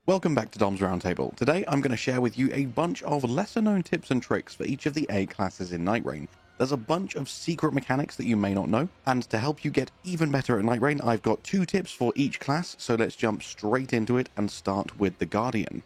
Welcome back to Dom's Roundtable. Today I'm going to share with you a bunch of lesser known tips and tricks for each of the A classes in Night Rain. There's a bunch of secret mechanics that you may not know, and to help you get even better at Night Rain, I've got 2 tips for each class, so let's jump straight into it and start with the Guardian.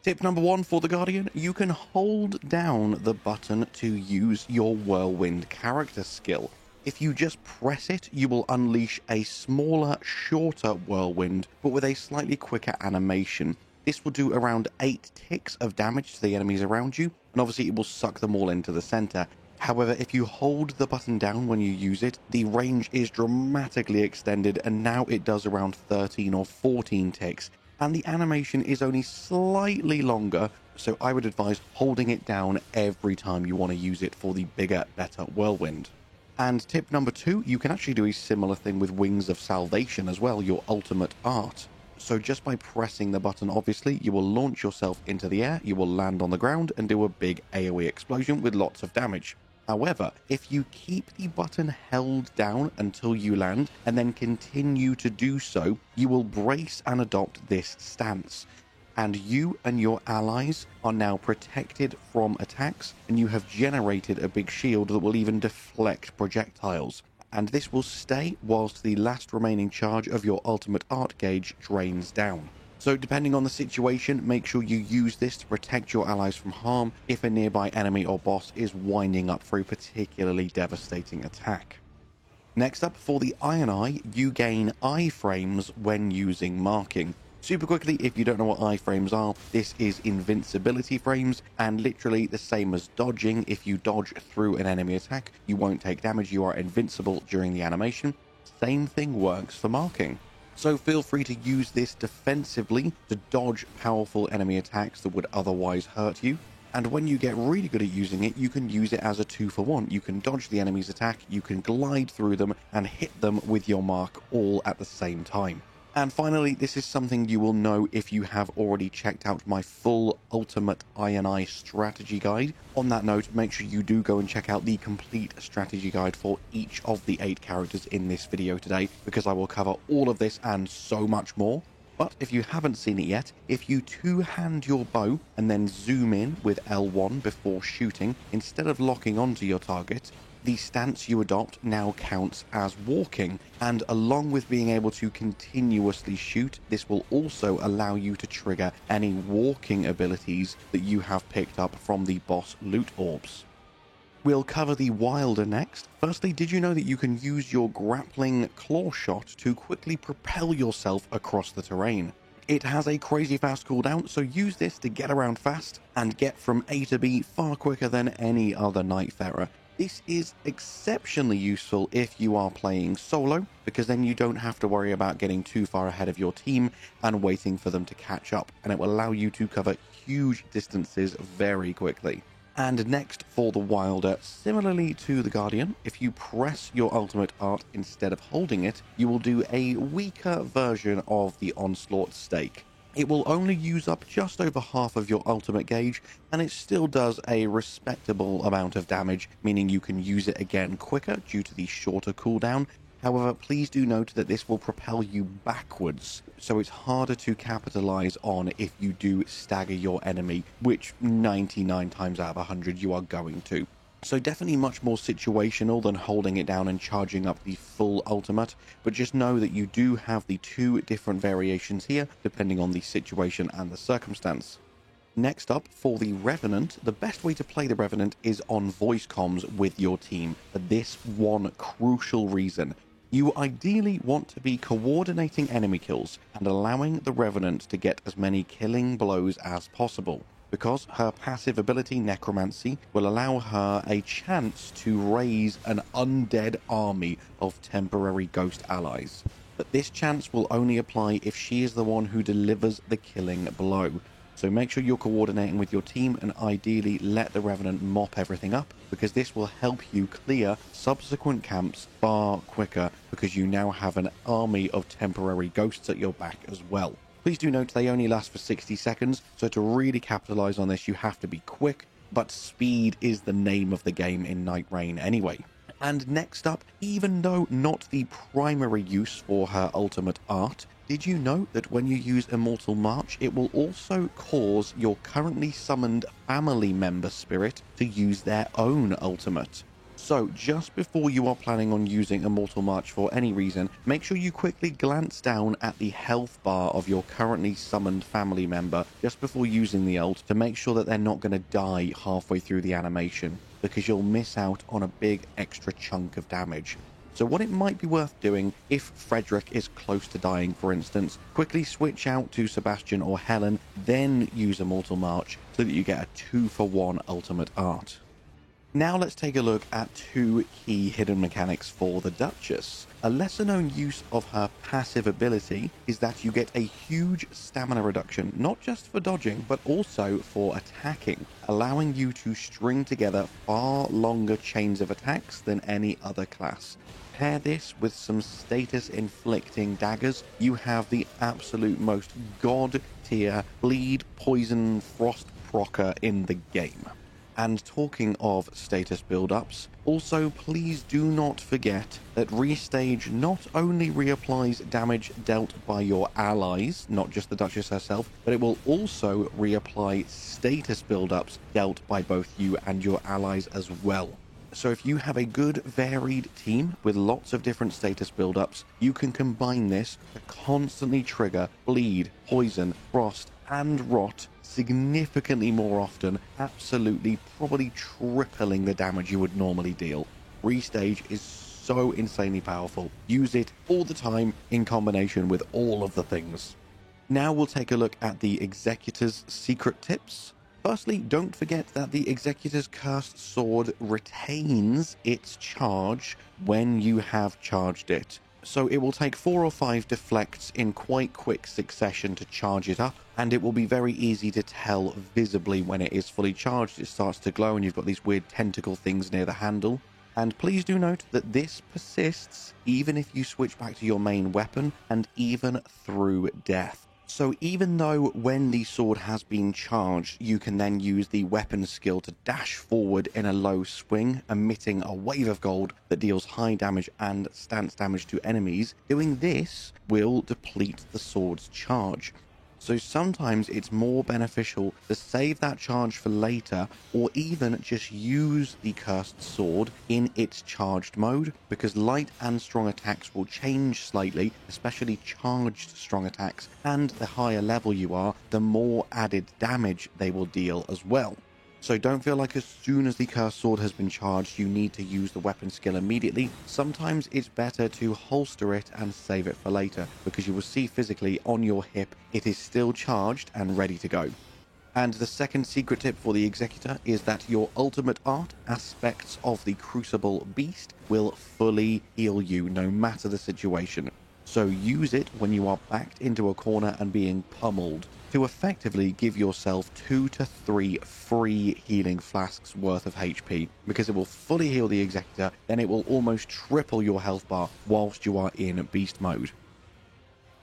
Tip number 1 for the Guardian, you can hold down the button to use your Whirlwind character skill. If you just press it, you will unleash a smaller, shorter whirlwind, but with a slightly quicker animation. This will do around 8 ticks of damage to the enemies around you, and obviously it will suck them all into the center. However, if you hold the button down when you use it, the range is dramatically extended, and now it does around 13 or 14 ticks, and the animation is only slightly longer, so I would advise holding it down every time you want to use it for the bigger, better whirlwind. And tip number 2, you can actually do a similar thing with Wings of Salvation as well, your ultimate art. So just by pressing the button, obviously, you will launch yourself into the air, you will land on the ground and do a big AoE explosion with lots of damage. However, if you keep the button held down until you land and then continue to do so, you will brace and adopt this stance. And you and your allies are now protected from attacks, and you have generated a big shield that will even deflect projectiles. And this will stay whilst the last remaining charge of your ultimate art gauge drains down. So depending on the situation, make sure you use this to protect your allies from harm if a nearby enemy or boss is winding up for a particularly devastating attack. Next up, for the Iron Eye, you gain iframes when using marking. Super quickly, if you don't know what iframes are, this is invincibility frames, and literally the same as dodging. If you dodge through an enemy attack, you won't take damage, you are invincible during the animation. Same thing works for marking. So feel free to use this defensively to dodge powerful enemy attacks that would otherwise hurt you. And when you get really good at using it, you can use it as a 2-for-1. You can dodge the enemy's attack, you can glide through them, and hit them with your mark all at the same time. And finally, this is something you will know if you have already checked out my full Ultimate Iron Eye strategy guide. On that note, make sure you do go and check out the complete strategy guide for each of the 8 characters in this video today, because I will cover all of this and so much more. But if you haven't seen it yet, if you two-hand your bow and then zoom in with L1 before shooting, instead of locking onto your target, the stance you adopt now counts as walking, and along with being able to continuously shoot, this will also allow you to trigger any walking abilities that you have picked up from the boss loot orbs. We'll cover the Wilder next. Firstly, did you know that you can use your grappling claw shot to quickly propel yourself across the terrain? It has a crazy fast cooldown, so use this to get around fast and get from A to B far quicker than any other Nightfarer. This is exceptionally useful if you are playing solo, because then you don't have to worry about getting too far ahead of your team and waiting for them to catch up, and it will allow you to cover huge distances very quickly. And next, for the Wilder, similarly to the Guardian, if you press your ultimate art instead of holding it, you will do a weaker version of the Onslaught Stake. It will only use up just over half of your ultimate gauge, and it still does a respectable amount of damage, meaning you can use it again quicker due to the shorter cooldown. However, please do note that this will propel you backwards, so it's harder to capitalize on if you do stagger your enemy, which 99 times out of 100 you are going to. So definitely much more situational than holding it down and charging up the full ultimate, but just know that you do have the 2 different variations here, depending on the situation and the circumstance. Next up, for the Revenant, the best way to play the Revenant is on voice comms with your team, for this one crucial reason. You ideally want to be coordinating enemy kills and allowing the Revenant to get as many killing blows as possible, because her passive ability, Necromancy, will allow her a chance to raise an undead army of temporary ghost allies. But this chance will only apply if she is the one who delivers the killing blow. So make sure you're coordinating with your team and ideally let the Revenant mop everything up, because this will help you clear subsequent camps far quicker, because you now have an army of temporary ghosts at your back as well. Please do note they only last for 60 seconds, so to really capitalize on this you have to be quick, but speed is the name of the game in Night Rain anyway. And next up, even though not the primary use for her ultimate art, Did you know that when you use Immortal March, it will also cause your currently summoned family member spirit to use their own ultimate? So just before you are planning on using Immortal March for any reason, make sure you quickly glance down at the health bar of your currently summoned family member just before using the ult to make sure that they're not going to die halfway through the animation, because you'll miss out on a big extra chunk of damage. So what it might be worth doing if Frederick is close to dying, for instance, quickly switch out to Sebastian or Helen, then use Immortal March so that you get a 2-for-1 ultimate art. Now let's take a look at two key hidden mechanics for the Duchess. A lesser known use of her passive ability is that you get a huge stamina reduction, not just for dodging, but also for attacking, allowing you to string together far longer chains of attacks than any other class. Pair this with some status inflicting daggers, you have the absolute most god tier bleed, poison, frost procer in the game. And talking of status build-ups, also please do not forget that Restage not only reapplies damage dealt by your allies, not just the Duchess herself, but it will also reapply status build-ups dealt by both you and your allies as well. So if you have a good varied team with lots of different status build-ups, you can combine this to constantly trigger bleed, poison, frost, and rot significantly more often, absolutely probably tripling the damage you would normally deal. Restage is so insanely powerful. Use it all the time in combination with all of the things. Now we'll take a look at the Executor's secret tips. Firstly, don't forget that the Executor's Cursed Sword retains its charge when you have charged it. So it will take 4 or 5 deflects in quite quick succession to charge it up, and it will be very easy to tell visibly when it is fully charged. It starts to glow and you've got these weird tentacle things near the handle. And please do note that this persists even if you switch back to your main weapon and even through death. So even though when the sword has been charged, you can then use the weapon skill to dash forward in a low swing, emitting a wave of gold that deals high damage and stance damage to enemies, doing this will deplete the sword's charge. So sometimes it's more beneficial to save that charge for later, or even just use the Cursed Sword in its charged mode, because light and strong attacks will change slightly, especially charged strong attacks, and the higher level you are, the more added damage they will deal as well. So don't feel like as soon as the Cursed Sword has been charged, you need to use the weapon skill immediately. Sometimes it's better to holster it and save it for later, because you will see physically on your hip it is still charged and ready to go. And the second secret tip for the Executor is that your ultimate art aspects of the Crucible Beast will fully heal you no matter the situation. So use it when you are backed into a corner and being pummeled, to effectively give yourself 2 to 3 free healing flasks worth of HP, because it will fully heal the Executor, then it will almost triple your health bar whilst you are in beast mode.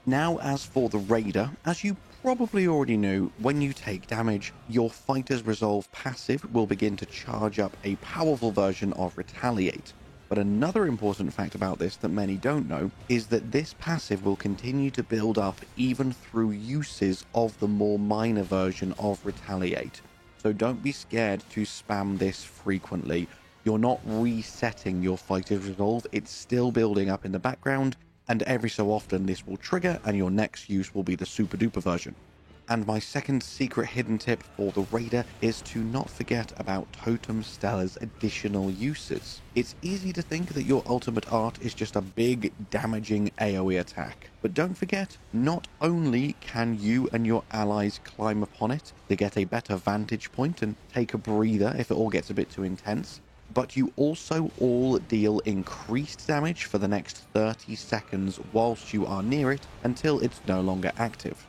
Now as for the Raider, as you probably already knew, when you take damage, your Fighter's Resolve passive will begin to charge up a powerful version of Retaliate. But another important fact about this that many don't know is that this passive will continue to build up even through uses of the more minor version of Retaliate. So don't be scared to spam this frequently. You're not resetting your Fighter's Resolve, it's still building up in the background, and every so often this will trigger and your next use will be the super duper version. And my second secret hidden tip for the Raider is to not forget about Totem Stella's additional uses. It's easy to think that your ultimate art is just a big damaging AoE attack, but don't forget, not only can you and your allies climb upon it to get a better vantage point and take a breather if it all gets a bit too intense, but you also all deal increased damage for the next 30 seconds whilst you are near it until it's no longer active.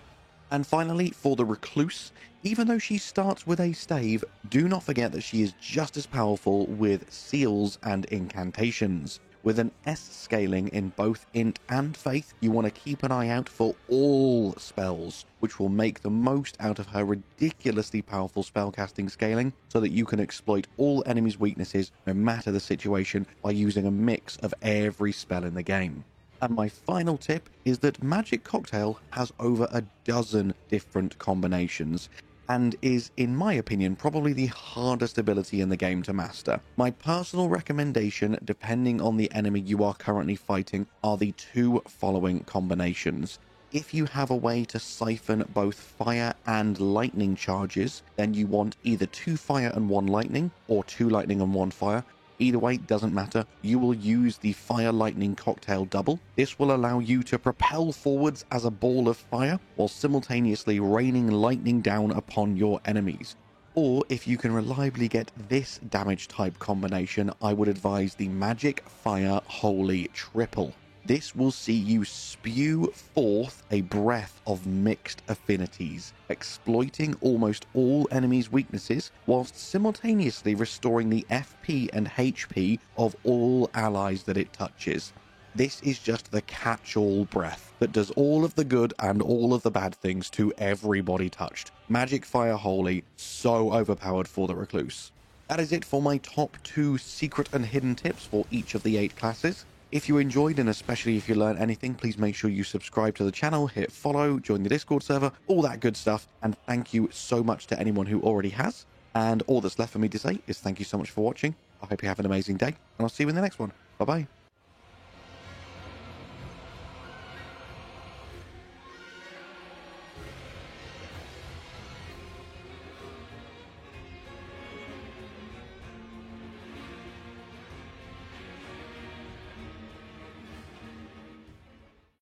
And finally, for the Recluse, even though she starts with a stave, do not forget that she is just as powerful with seals and incantations. With an S scaling in both Int and Faith, you want to keep an eye out for all spells, which will make the most out of her ridiculously powerful spellcasting scaling, so that you can exploit all enemies' weaknesses no matter the situation by using a mix of every spell in the game. And my final tip is that Magic Cocktail has over a dozen different combinations and is, in my opinion, probably the hardest ability in the game to master. My personal recommendation, depending on the enemy you are currently fighting, are the two following combinations. If you have a way to siphon both fire and lightning charges, then you want either 2 fire and 1 lightning, or 2 lightning and 1 fire. Either way, doesn't matter. You will use the Fire Lightning Cocktail double. This will allow you to propel forwards as a ball of fire, while simultaneously raining lightning down upon your enemies. Or if you can reliably get this damage type combination, I would advise the Magic Fire Holy Triple. This will see you spew forth a breath of mixed affinities, exploiting almost all enemies' weaknesses, whilst simultaneously restoring the FP and HP of all allies that it touches. This is just the catch-all breath that does all of the good and all of the bad things to everybody touched. Magic Fire Holy, so overpowered for the Recluse. That is it for my top 2 secret and hidden tips for each of the 8 classes. If you enjoyed, and especially if you learned anything, please make sure you subscribe to the channel, hit follow, join the Discord server, all that good stuff. And thank you so much to anyone who already has. And all that's left for me to say is thank you so much for watching. I hope you have an amazing day, and I'll see you in the next one. Bye-bye.